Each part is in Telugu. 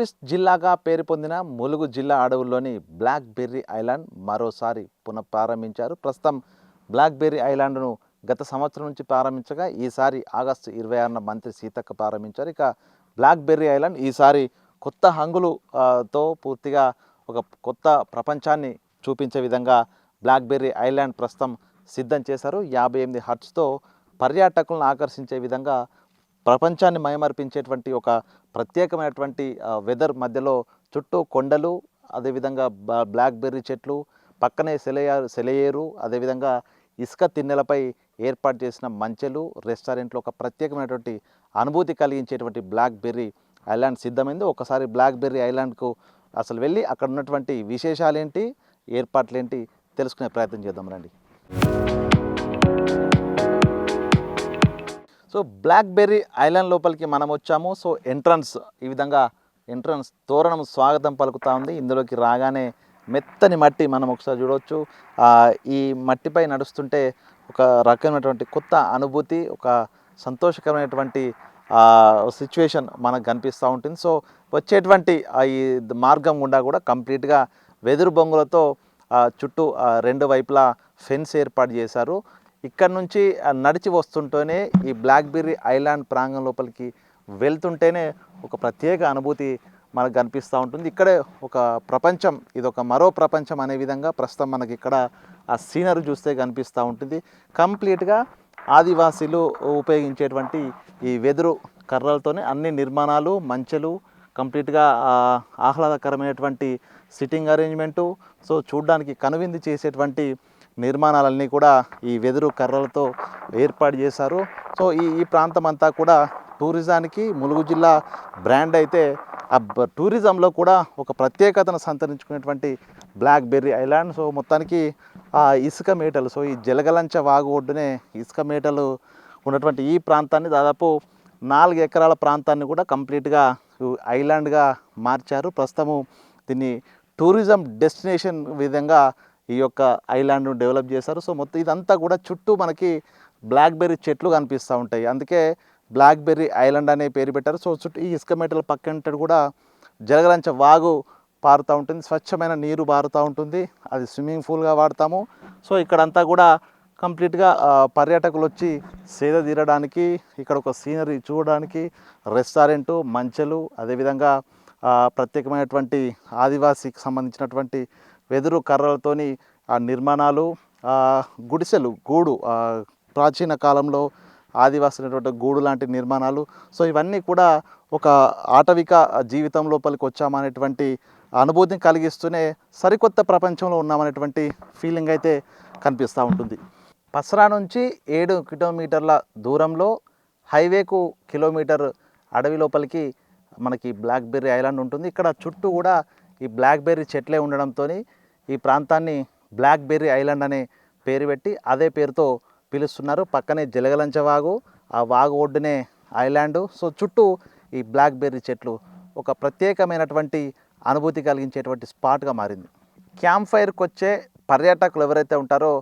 టూరిస్ట్ జిల్లాగా పేరు పొందిన ములుగు జిల్లా అడవుల్లోని బ్లాక్ బెర్రీ ఐలాండ్ మరోసారి పునఃప్రారంభించారు. ప్రస్తుతం బ్లాక్ బెర్రీ ఐలాండ్ను గత సంవత్సరం నుంచి ప్రారంభించగా ఈసారి ఆగస్టు 26న మంత్రి సీతక్క ప్రారంభించారు. ఇక బ్లాక్ బెర్రీ ఐలాండ్ ఈసారి కొత్త హంగులు తో పూర్తిగా ఒక కొత్త ప్రపంచాన్ని చూపించే విధంగా బ్లాక్ బెర్రీ ఐలాండ్ ప్రస్తుతం సిద్ధం చేశారు. 58 హట్స్తో పర్యాటకులను ఆకర్షించే విధంగా ప్రపంచాన్ని మైమర్పించేటువంటి ఒక ప్రత్యేకమైనటువంటి వెదర్ మధ్యలో చుట్టూ కొండలు, అదేవిధంగా బ్లాక్ బెర్రీ చెట్లు, పక్కనే సెలయేరు, అదేవిధంగా ఇసుక తిన్నెలపై ఏర్పాటు చేసిన మంచెలు, రెస్టారెంట్లు ఒక ప్రత్యేకమైనటువంటి అనుభూతి కలిగించేటువంటి బ్లాక్ బెర్రీ ఐలాండ్ సిద్ధమైంది. ఒకసారి బ్లాక్ బెర్రీ ఐలాండ్కు అసలు వెళ్ళి అక్కడ ఉన్నటువంటి విశేషాలేంటి, ఏర్పాట్లేంటి తెలుసుకునే ప్రయత్నం చేద్దాం రండి. సో బ్లాక్ బెర్రీ ఐలాండ్ లోపలికి మనం వచ్చాము. సో ఎంట్రన్స్ ఈ విధంగా ఎంట్రన్స్ తోరణం స్వాగతం పలుకుతూ ఉంది. ఇందులోకి రాగానే మెత్తని మట్టి మనం ఒకసారి చూడవచ్చు. ఈ మట్టిపై నడుస్తుంటే ఒక రకమైనటువంటి కొత్త అనుభూతి, ఒక సంతోషకరమైనటువంటి సిచ్యువేషన్ మనకు కనిపిస్తూ ఉంటుంది. సో వచ్చేటువంటి ఈ మార్గం గుండా కూడా కంప్లీట్గా వెదురు బొంగులతో చుట్టూ రెండు వైపులా ఫెన్స్ ఏర్పాటు చేశారు. ఇక్కడ నుంచి నడిచి వస్తుంటేనే ఈ బ్లాక్ బెర్రీ ఐలాండ్ ప్రాంగణం లోపలికి వెళ్తుంటేనే ఒక ప్రత్యేక అనుభూతి మనకు కనిపిస్తూ ఉంటుంది. ఇక్కడే ఒక ప్రపంచం, ఇది ఒక మరో ప్రపంచం అనే విధంగా ప్రస్తుతం మనకి ఇక్కడ ఆ సీనరీ చూస్తే కనిపిస్తూ ఉంటుంది. కంప్లీట్గా ఆదివాసీలు ఉపయోగించేటువంటి ఈ వెదురు కర్రలతోనే అన్ని నిర్మాణాలు, మంచెలు, కంప్లీట్గా ఆహ్లాదకరమైనటువంటి సిట్టింగ్ అరేంజ్మెంటు, సో చూడ్డానికి కనువిందు చేసేటువంటి నిర్మాణాలన్నీ కూడా ఈ వెదురు కర్రలతో ఏర్పాటు చేశారు. సో ఈ ప్రాంతం అంతా కూడా టూరిజానికి ములుగు జిల్లా బ్రాండ్ అయితే ఆ టూరిజంలో కూడా ఒక ప్రత్యేకతను సంతరించుకునేటువంటి బ్లాక్ బెర్రీ ఐలాండ్. సో మొత్తానికి ఇసుక మేటలు, సో ఈ జలగలంచ వాగు ఒడ్డునే ఇసుక మేటలు ఉన్నటువంటి ఈ ప్రాంతాన్ని దాదాపు 4 ఎకరాల ప్రాంతాన్ని కూడా కంప్లీట్గా ఐలాండ్గా మార్చారు. ప్రస్తుతము దీన్ని టూరిజం డెస్టినేషన్ విధంగా ఈ యొక్క ఐలాండ్ను డెవలప్ చేశారు. సో మొత్తం ఇదంతా కూడా చుట్టూ మనకి బ్లాక్ బెర్రీ చెట్లు కనిపిస్తూ ఉంటాయి. అందుకే బ్లాక్ బెర్రీ ఐలాండ్ అనే పేరు పెట్టారు. సో చుట్టూ ఈ ఇసుక మేటల పక్కన కూడా జలగలంచ వాగు పారుతూ ఉంటుంది, స్వచ్ఛమైన నీరు పారుతూ ఉంటుంది. అది స్విమ్మింగ్ పూల్గా వాడతాము. సో ఇక్కడంతా కూడా కంప్లీట్గా పర్యాటకులు వచ్చి సేద తీరడానికి, ఇక్కడ ఒక సీనరీ చూడడానికి రెస్టారెంటు, మంచెలు, అదేవిధంగా ప్రత్యేకమైనటువంటి ఆదివాసీకి సంబంధించినటువంటి వెదురు కర్రలతోని నిర్మాణాలు, గుడిసెలు, గూడు, ప్రాచీన కాలంలో ఆదివాసులైనటువంటి గూడు లాంటి నిర్మాణాలు. సో ఇవన్నీ కూడా ఒక ఆటవిక జీవితం లోపలికి వచ్చామనేటువంటి అనుభూతిని కలిగిస్తూనే సరికొత్త ప్రపంచంలో ఉన్నామనేటువంటి ఫీలింగ్ అయితే కనిపిస్తూ ఉంటుంది. పసరా నుంచి 7 కిలోమీటర్ల దూరంలో హైవేకు కిలోమీటర్ అడవి లోపలికి మనకి బ్లాక్ బెర్రీ ఐలాండ్ ఉంటుంది. ఇక్కడ చుట్టూ కూడా ఈ బ్లాక్ బెర్రీ చెట్లే ఉండడంతో ఈ ప్రాంతాన్ని బ్లాక్ బెర్రీ ఐలాండ్ అనే పేరు పెట్టి అదే పేరుతో పిలుస్తున్నారు. పక్కనే జలగలంచ వాగు, ఆ వాగు ఒడ్డునే ఐలాండు. సో చుట్టూ ఈ బ్లాక్ బెర్రీ చెట్లు ఒక ప్రత్యేకమైనటువంటి అనుభూతి కలిగించేటువంటి స్పాట్గా మారింది. క్యాంప్ ఫైర్కి వచ్చే పర్యాటకులు ఎవరైతే ఉంటారో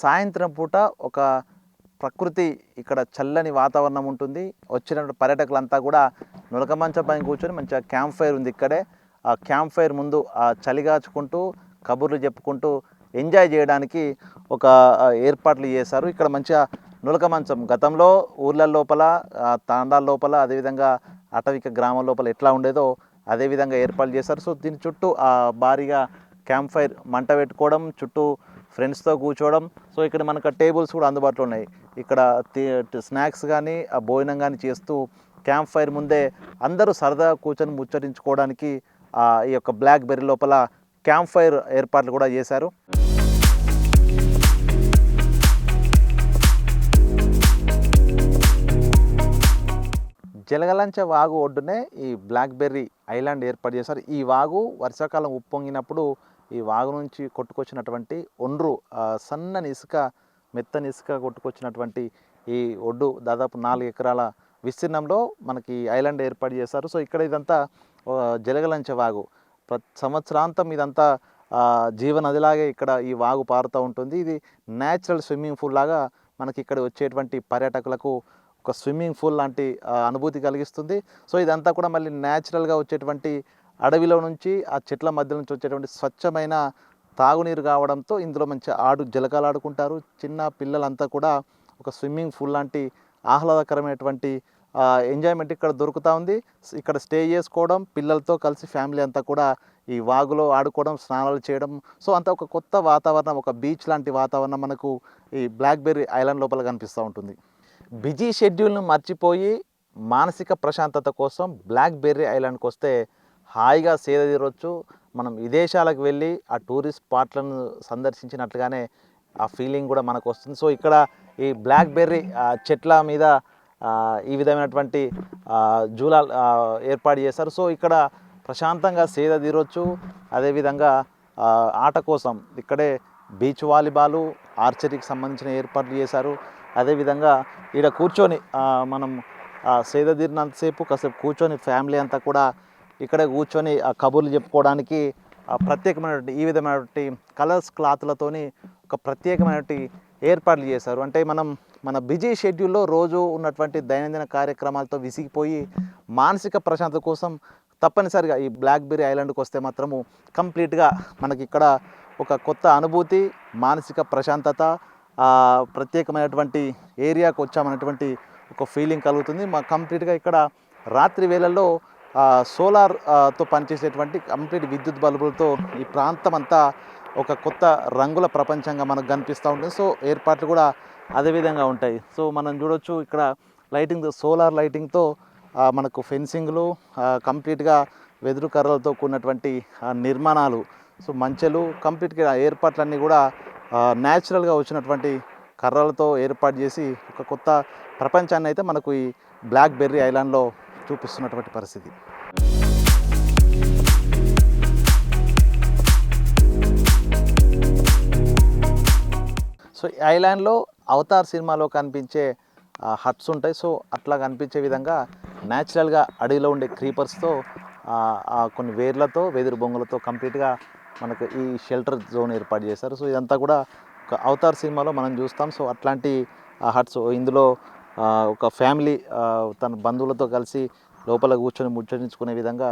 సాయంత్రం పూట ఒక ప్రకృతి, ఇక్కడ చల్లని వాతావరణం ఉంటుంది. వచ్చిన పర్యాటకులంతా కూడా నులక మంచం పైన కూర్చొని మంచిగా క్యాంప్ ఫైర్ ఉంది ఇక్కడే, ఆ క్యాంప్ ఫైర్ ముందు ఆ చలిగాచుకుంటూ కబుర్లు చెప్పుకుంటూ ఎంజాయ్ చేయడానికి ఒక ఏర్పాట్లు చేశారు. ఇక్కడ మంచిగా నులక మంచం గతంలో ఊర్ల లోపల, తాండాల లోపల, అదేవిధంగా అటవిక గ్రామం లోపల ఎట్లా ఉండేదో అదేవిధంగా ఏర్పాటు చేశారు. సో దీని చుట్టూ భారీగా క్యాంప్ ఫైర్ మంట పెట్టుకోవడం, చుట్టూ ఫ్రెండ్స్తో కూర్చోవడం. సో ఇక్కడ మనకు టేబుల్స్ కూడా అందుబాటులో ఉన్నాయి. ఇక్కడ స్నాక్స్ కానీ భోజనం కానీ చేస్తూ క్యాంప్ ఫైర్ ముందే అందరూ సరదాగా కూర్చొని ముచ్చరించుకోవడానికి ఈ యొక్క బ్లాక్ బెర్రీ లోపల క్యాంప్ ఫైర్ ఏర్పాట్లు కూడా చేశారు. జలగలంచ వాగు ఒడ్డునే ఈ బ్లాక్ బెర్రీ ఐలాండ్ ఏర్పాటు చేశారు. ఈ వాగు వర్షాకాలం ఉప్పొంగినప్పుడు ఈ వాగు నుంచి కొట్టుకొచ్చినటువంటి ఒండ్రు సన్నని ఇసుక, మెత్తని ఇసుక కొట్టుకొచ్చినటువంటి ఈ ఒడ్డు దాదాపు 4 ఎకరాల విస్తీర్ణంలో మనకి ఐలాండ్ ఏర్పాటు చేశారు. సో ఇక్కడ ఇదంతా జలగలంచ వాగు, సంవత్సరాంతం ఇదంతా జీవనదిలాగే ఇక్కడ ఈ వాగు పారుతూ ఉంటుంది. ఇది న్యాచురల్ స్విమ్మింగ్ పూల్ లాగా మనకి ఇక్కడ వచ్చేటువంటి పర్యాటకులకు ఒక స్విమ్మింగ్ పూల్ లాంటి అనుభూతి కలిగిస్తుంది. సో ఇదంతా కూడా మళ్ళీ న్యాచురల్గా వచ్చేటువంటి అడవిలో నుంచి ఆ చెట్ల మధ్య నుంచి వచ్చేటువంటి స్వచ్ఛమైన తాగునీరు కావడంతో ఇందులో మంచి జలకాలు ఆడుకుంటారు. చిన్న పిల్లలంతా కూడా ఒక స్విమ్మింగ్ పూల్ లాంటి ఆహ్లాదకరమైనటువంటి ఎంజాయ్మెంట్ ఇక్కడ దొరుకుతూ ఉంది. ఇక్కడ స్టే చేసుకోవడం, పిల్లలతో కలిసి ఫ్యామిలీ అంతా కూడా ఈ వాగులో ఆడుకోవడం, స్నానాలు చేయడం, సో అంతా ఒక కొత్త వాతావరణం, ఒక బీచ్ లాంటి వాతావరణం మనకు ఈ బ్లాక్బెర్రీ ఐలాండ్ లోపల కనిపిస్తూ ఉంటుంది. బిజీ షెడ్యూల్ను మర్చిపోయి మానసిక ప్రశాంతత కోసం బ్లాక్బెర్రీ ఐలాండ్కి వస్తే హాయిగా సేద తీరొచ్చు. మనం విదేశాలకు వెళ్ళి ఆ టూరిస్ట్ స్పాట్లను సందర్శించినట్లుగానే ఆ ఫీలింగ్ కూడా మనకు వస్తుంది. సో ఇక్కడ ఈ బ్లాక్బెర్రీ చెట్ల మీద ఈ విధమైనటువంటి జూలాలు ఏర్పాటు చేశారు. సో ఇక్కడ ప్రశాంతంగా సేద తీరొచ్చు. అదేవిధంగా ఆట కోసం ఇక్కడే బీచ్ వాలీబాలు, ఆర్చరీకి సంబంధించిన ఏర్పాట్లు చేశారు. అదేవిధంగా ఇక్కడ కూర్చొని మనం సేద తీరినంతసేపు కాసేపు కూర్చొని ఫ్యామిలీ అంతా కూడా ఇక్కడే కూర్చొని కబుర్లు చెప్పుకోవడానికి ప్రత్యేకమైనటువంటి ఈ విధమైనటువంటి కలర్స్ క్లాత్లతోని ఒక ప్రత్యేకమైనటువంటి ఏర్పాట్లు చేశారు. అంటే మన బిజీ షెడ్యూల్లో రోజు ఉన్నటువంటి దైనందిన కార్యక్రమాలతో విసిగిపోయి మానసిక ప్రశాంతత కోసం తప్పనిసరిగా ఈ బ్లాక్బెర్రీ ఐలాండ్కి వస్తే మాత్రము కంప్లీట్గా మనకి ఇక్కడ ఒక కొత్త అనుభూతి, మానసిక ప్రశాంతత, ప్రత్యేకమైనటువంటి ఏరియాకు వచ్చామనేటువంటి ఒక ఫీలింగ్ కలుగుతుంది. కంప్లీట్గా ఇక్కడ రాత్రి వేళల్లో సోలార్తో పనిచేసేటువంటి కంప్లీట్ విద్యుత్ బల్బులతో ఈ ప్రాంతం అంతా ఒక కొత్త రంగుల ప్రపంచంగా మనకు కనిపిస్తూ ఉంటుంది. సో ఏర్పాట్లు కూడా అదేవిధంగా ఉంటాయి. సో మనం చూడొచ్చు ఇక్కడ లైటింగ్, సోలార్ లైటింగ్తో మనకు ఫెన్సింగ్లు, కంప్లీట్గా వెదురు కర్రలతో కూడినటువంటి నిర్మాణాలు, సో మంచెలు, కంప్లీట్గా ఏర్పాట్లన్నీ కూడా న్యాచురల్గా వచ్చినటువంటి కర్రలతో ఏర్పాటు చేసి ఒక కొత్త ప్రపంచాన్ని అయితే మనకు ఈ బ్లాక్బెర్రీ ఐలాండ్లో చూపిస్తున్నటువంటి పరిస్థితి. సో ఈ ఐలాండ్లో అవతార్ సినిమాలో కనిపించే హట్స్ ఉంటాయి. సో అట్లా కనిపించే విధంగా న్యాచురల్గా అడవిలో ఉండే క్రీపర్స్తో కొన్ని వేర్లతో, వెదురు బొంగులతో కంప్లీట్గా మనకు ఈ షెల్టర్ జోన్ ఏర్పాటు చేశారు. సో ఇదంతా కూడా ఒక అవతార్ సినిమాలో మనం చూస్తాం. సో అట్లాంటి హట్స్ ఇందులో ఒక ఫ్యామిలీ తన బంధువులతో కలిసి లోపల కూర్చొని ముచ్చరించుకునే విధంగా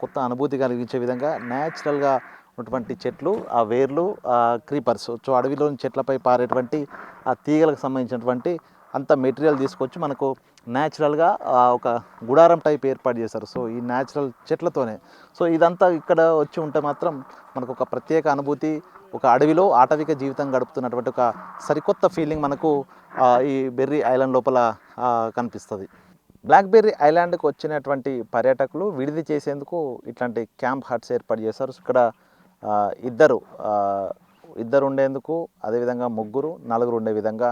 కొత్త అనుభూతి కలిగించే విధంగా న్యాచురల్గా ఉన్నటువంటి చెట్లు, ఆ వేర్లు, క్రీపర్స్, సో అడవిలోని చెట్లపై పారేటువంటి ఆ తీగలకు సంబంధించినటువంటి అంత మెటీరియల్ తీసుకొచ్చి మనకు న్యాచురల్గా ఒక గుడారం టైప్ ఏర్పాటు చేశారు. సో ఈ న్యాచురల్ చెట్లతోనే. సో ఇదంతా ఇక్కడ వచ్చి ఉంటే మాత్రం మనకు ఒక ప్రత్యేక అనుభూతి, ఒక అడవిలో ఆటవిక జీవితం గడుపుతున్నటువంటి ఒక సరికొత్త ఫీలింగ్ మనకు ఈ బెర్రీ ఐలాండ్ లోపల కనిపిస్తుంది. బ్లాక్బెర్రీ ఐలాండ్కి వచ్చినటువంటి పర్యాటకులు విడిది చేసేందుకు ఇట్లాంటి క్యాంప్ హట్స్ ఏర్పాటు చేశారు. ఇక్కడ ఇద్దరు ఉండేందుకు, అదేవిధంగా ముగ్గురు, నలుగురు ఉండే విధంగా,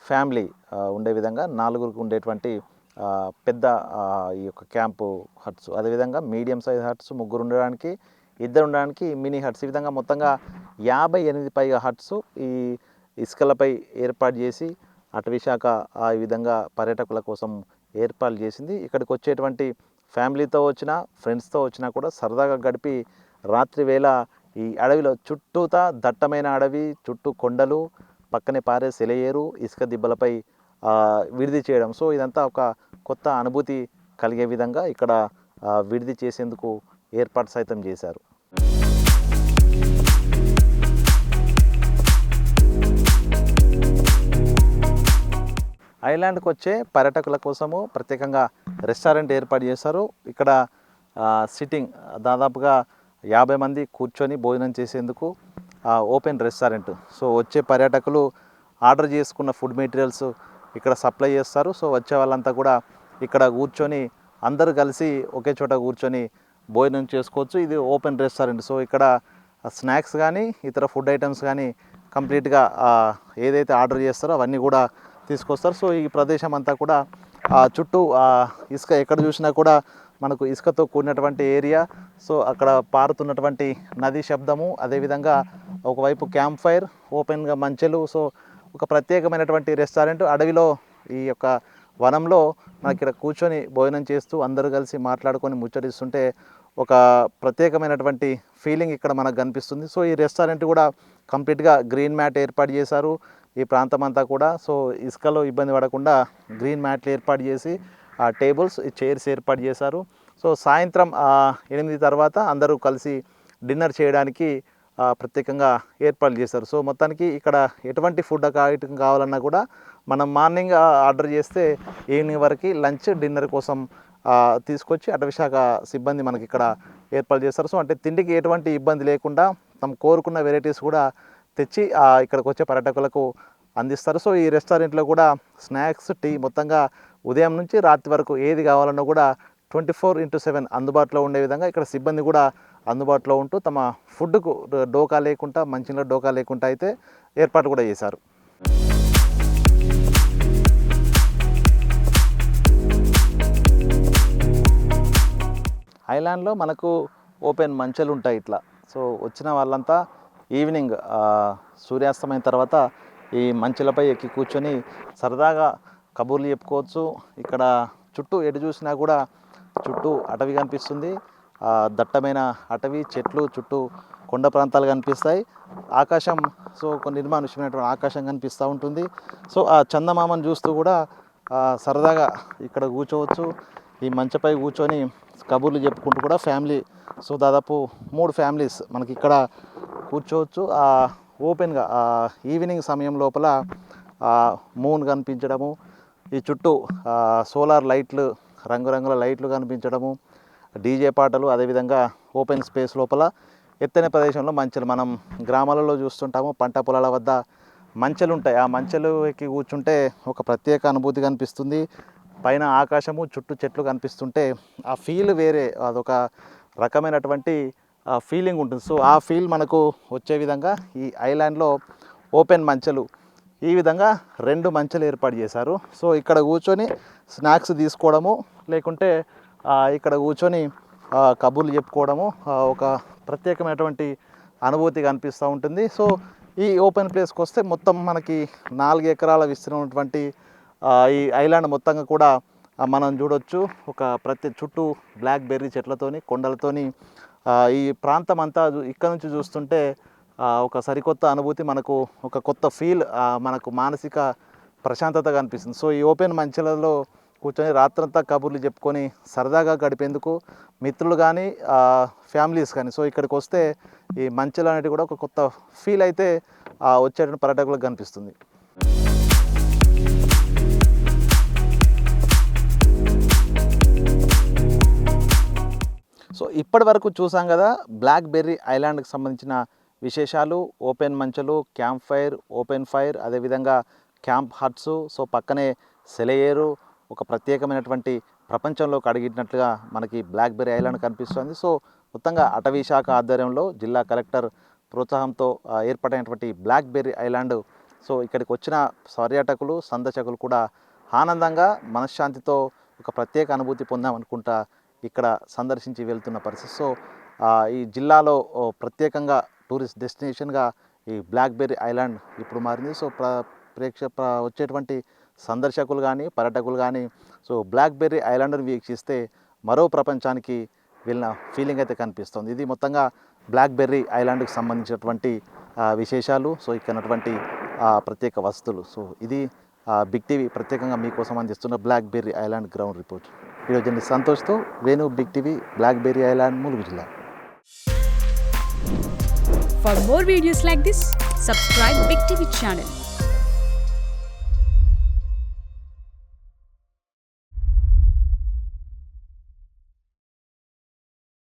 ఫ్యామిలీ ఉండే విధంగా నలుగురికి ఉండేటువంటి పెద్ద ఈ యొక్క క్యాంపు హట్స్, అదేవిధంగా మీడియం సైజ్ హట్స్, ముగ్గురు ఉండడానికి, ఇద్దరు ఉండడానికి మినీ హట్స్, ఈ విధంగా మొత్తంగా 58 పైగా హట్స్ ఈ ఇసుకలపై ఏర్పాటు చేసి అటవీ శాఖ ఈ విధంగా పర్యాటకుల కోసం ఏర్పాటు చేసింది. ఇక్కడికి వచ్చేటువంటి ఫ్యామిలీతో వచ్చినా, ఫ్రెండ్స్తో వచ్చినా కూడా సరదాగా గడిపి రాత్రి వేళ ఈ అడవిలో చుట్టూతా దట్టమైన అడవి, చుట్టూ కొండలు, పక్కనే పారే సెలయేరు, ఇసుక దిబ్బలపై విడిది చేయడం. సో ఇదంతా ఒక కొత్త అనుభూతి కలిగే విధంగా ఇక్కడ విడిది చేసేందుకు ఏర్పాటు సైతం చేశారు. ఐలాండ్కి వచ్చే పర్యాటకుల కోసము ప్రత్యేకంగా రెస్టారెంట్ ఏర్పాటు చేశారు. ఇక్కడ సిట్టింగ్ దాదాపుగా 50 మంది కూర్చొని భోజనం చేసేందుకు ఓపెన్ రెస్టారెంట్. సో వచ్చే పర్యాటకులు ఆర్డర్ చేసుకున్న ఫుడ్ మెటీరియల్స్ ఇక్కడ సప్లై చేస్తారు. సో వచ్చే వాళ్ళంతా కూడా ఇక్కడ కూర్చొని అందరూ కలిసి ఒకే చోట కూర్చొని భోజనం చేసుకోవచ్చు. ఇది ఓపెన్ రెస్టారెంట్. సో ఇక్కడ స్నాక్స్ కానీ ఇతర ఫుడ్ ఐటమ్స్ కానీ కంప్లీట్గా ఏదైతే ఆర్డర్ చేస్తారో అవన్నీ కూడా తీసుకొస్తారు. సో ఈ ప్రదేశం అంతా కూడా చుట్టూ ఇసుక, ఎక్కడ చూసినా కూడా మనకు ఇసుకతో కూడినటువంటి ఏరియా. సో అక్కడ పారుతున్నటువంటి నది శబ్దము, అదేవిధంగా ఒకవైపు క్యాంప్ ఫైర్, ఓపెన్గా మంచెలు. సో ఒక ప్రత్యేకమైనటువంటి రెస్టారెంట్ అడవిలో, ఈ యొక్క వనంలో మనకి ఇక్కడ కూర్చొని భోజనం చేస్తూ అందరూ కలిసి మాట్లాడుకొని ముచ్చటిస్తుంటే ఒక ప్రత్యేకమైనటువంటి ఫీలింగ్ ఇక్కడ మనకు కనిపిస్తుంది. సో ఈ రెస్టారెంట్ కూడా కంప్లీట్గా గ్రీన్ మ్యాట్ ఏర్పాటు చేశారు ఈ ప్రాంతం అంతా కూడా. సో ఇసుకలో ఇబ్బంది పడకుండా గ్రీన్ మ్యాట్లు ఏర్పాటు చేసి టేబుల్స్, చైర్స్ ఏర్పాటు చేశారు. సో సాయంత్రం 8 తర్వాత అందరూ కలిసి డిన్నర్ చేయడానికి ప్రత్యేకంగా ఏర్పాట్లు చేస్తారు. సో మొత్తానికి ఇక్కడ ఎటువంటి ఫుడ్ ఐటమ్ కావాలన్నా కూడా మనం మార్నింగ్ ఆర్డర్ చేస్తే ఈవినింగ్ వరకు లంచ్ డిన్నర్ కోసం తీసుకొచ్చి అటవీ శాఖ సిబ్బంది మనకి ఇక్కడ ఏర్పాటు చేస్తారు. సో అంటే తిండికి ఎటువంటి ఇబ్బంది లేకుండా తమ కోరుకున్న వెరైటీస్ కూడా తెచ్చి ఇక్కడికి వచ్చే పర్యాటకులకు అందిస్తారు. సో ఈ రెస్టారెంట్లో కూడా స్నాక్స్, టీ మొత్తంగా ఉదయం నుంచి రాత్రి వరకు ఏది కావాలన్నా కూడా 24/7 అందుబాటులో ఉండే విధంగా ఇక్కడ సిబ్బంది కూడా అందుబాటులో ఉంటూ తమ ఫుడ్కు డోకా లేకుండా, మంచినీళ్ళ డోకా లేకుండా అయితే ఏర్పాటు కూడా చేశారు. ఐలాండ్లో మనకు ఓపెన్ మంచెలు ఉంటాయి ఇట్లా. సో వచ్చిన వాళ్ళంతా ఈవినింగ్ సూర్యాస్తమైన తర్వాత ఈ మంచెలపై ఎక్కి కూర్చొని సరదాగా కబుర్లు చెప్పుకోవచ్చు. ఇక్కడ చుట్టూ ఎటు చూసినా కూడా చుట్టూ అటవీ కనిపిస్తుంది. దట్టమైన అటవీ, చెట్లు, చుట్టూ కొండ ప్రాంతాలు కనిపిస్తాయి. ఆకాశం కొన్ని నిర్మానుష్యమైనటువంటి ఆకాశం కనిపిస్తూ ఉంటుంది. సో ఆ చందమామను చూస్తూ కూడా సరదాగా ఇక్కడ కూర్చోవచ్చు. ఈ మంచపై కూర్చొని కబుర్లు చెప్పుకుంటూ కూడా ఫ్యామిలీ, సో దాదాపు 3 ఫ్యామిలీస్ మనకి ఇక్కడ కూర్చోవచ్చు. ఓపెన్గా ఈవినింగ్ సమయం లోపల మూన్ కనిపించడము, ఈ చుట్టూ సోలార్ లైట్లు, రంగురంగుల లైట్లు కనిపించడము, డీజే పాటలు, అదేవిధంగా ఓపెన్ స్పేస్ లోపల ఎత్తైన ప్రదేశంలో మంచెలు మనం గ్రామాలలో చూస్తుంటాము. పంట పొలాల వద్ద మంచెలు ఉంటాయి. ఆ మంచెలు ఎక్కి కూర్చుంటే ఒక ప్రత్యేక అనుభూతి కనిపిస్తుంది. పైన ఆకాశము, చుట్టూ చెట్లు కనిపిస్తుంటే ఆ ఫీల్ వేరే, అదొక రకమైనటువంటి ఫీలింగ్ ఉంటుంది. సో ఆ ఫీల్ మనకు వచ్చే విధంగా ఈ ఐలాండ్లో ఓపెన్ మంచెలు ఈ విధంగా 2 మంచెలు ఏర్పాటు చేశారు. సో ఇక్కడ కూర్చొని స్నాక్స్ తీసుకోవడము, లేకుంటే ఇక్కడ కూర్చొని కబుర్లు చెప్పుకోవడము ఒక ప్రత్యేకమైనటువంటి అనుభూతి కనిపిస్తూ ఉంటుంది. సో ఈ ఓపెన్ ప్లేస్కి వస్తే మొత్తం మనకి 4 ఎకరాల విస్తీర్ణం ఉన్నటువంటి ఈ ఐలాండ్ మొత్తంగా కూడా మనం చూడొచ్చు. ఒక చుట్టూ బ్లాక్ బెర్రీ చెట్లతోని, కొండలతోని ఈ ప్రాంతం అంతా ఇక్కడ నుంచి చూస్తుంటే ఒక సరికొత్త అనుభూతి, మనకు ఒక కొత్త ఫీల్, మనకు మానసిక ప్రశాంతత కనిపిస్తుంది. సో ఈ ఓపెన్ మంచెలలో కూర్చొని రాత్రంతా కబుర్లు చెప్పుకొని సరదాగా గడిపేందుకు మిత్రులు కానీ, ఫ్యామిలీస్ కానీ సో ఇక్కడికి వస్తే ఈ మంచెలు అనేవి కూడా ఒక కొత్త ఫీల్ అయితే వచ్చేటువంటి పర్యాటకులకు కనిపిస్తుంది. సో ఇప్పటి వరకు చూసాం కదా బ్లాక్ బెర్రీ ఐలాండ్కి సంబంధించిన విశేషాలు. ఓపెన్ మంచెలు, క్యాంప్ ఫైర్, ఓపెన్ ఫైర్, అదేవిధంగా క్యాంప్ హట్స్, సో పక్కనే సెలయేరు, ఒక ప్రత్యేకమైనటువంటి ప్రపంచంలోకి అడిగినట్లుగా మనకి బ్లాక్ బెర్రీ ఐలాండ్ కనిపిస్తుంది. సో మొత్తంగా అటవీ శాఖ ఆధ్వర్యంలో జిల్లా కలెక్టర్ ప్రోత్సాహంతో ఏర్పడినటువంటి బ్లాక్ బెర్రీ ఐలాండ్, సో ఇక్కడికి వచ్చిన పర్యాటకులు, సందర్శకులు కూడా ఆనందంగా, మనశ్శాంతితో ఒక ప్రత్యేక అనుభూతి పొందామనుకుంటా ఇక్కడ సందర్శించి వెళ్తున్న పరిస్థితి. సో ఈ జిల్లాలో ప్రత్యేకంగా టూరిస్ట్ డెస్టినేషన్గా ఈ బ్లాక్ బెర్రీ ఐలాండ్ ఇప్పుడు మారింది. సో వచ్చేటువంటి సందర్శకులు కానీ, పర్యాటకులు కానీ సో బ్లాక్ బెర్రీ ఐలాండ్ను వీక్షిస్తే మరో ప్రపంచానికి వెళ్ళిన ఫీలింగ్ అయితే కనిపిస్తుంది. ఇది మొత్తంగా బ్లాక్ బెర్రీ ఐలాండ్కి సంబంధించినటువంటి విశేషాలు, సో ఇక్కడ ప్రత్యేక వస్తువులు. సో ఇది బిగ్ టీవీ ప్రత్యేకంగా మీకోసం అందిస్తున్న blackberry island ground report. Video journalist సంతోష్తో Venu, big TV, blackberry island, Mulugu జిల్లా. For more videos like this, subscribe Big TV channel.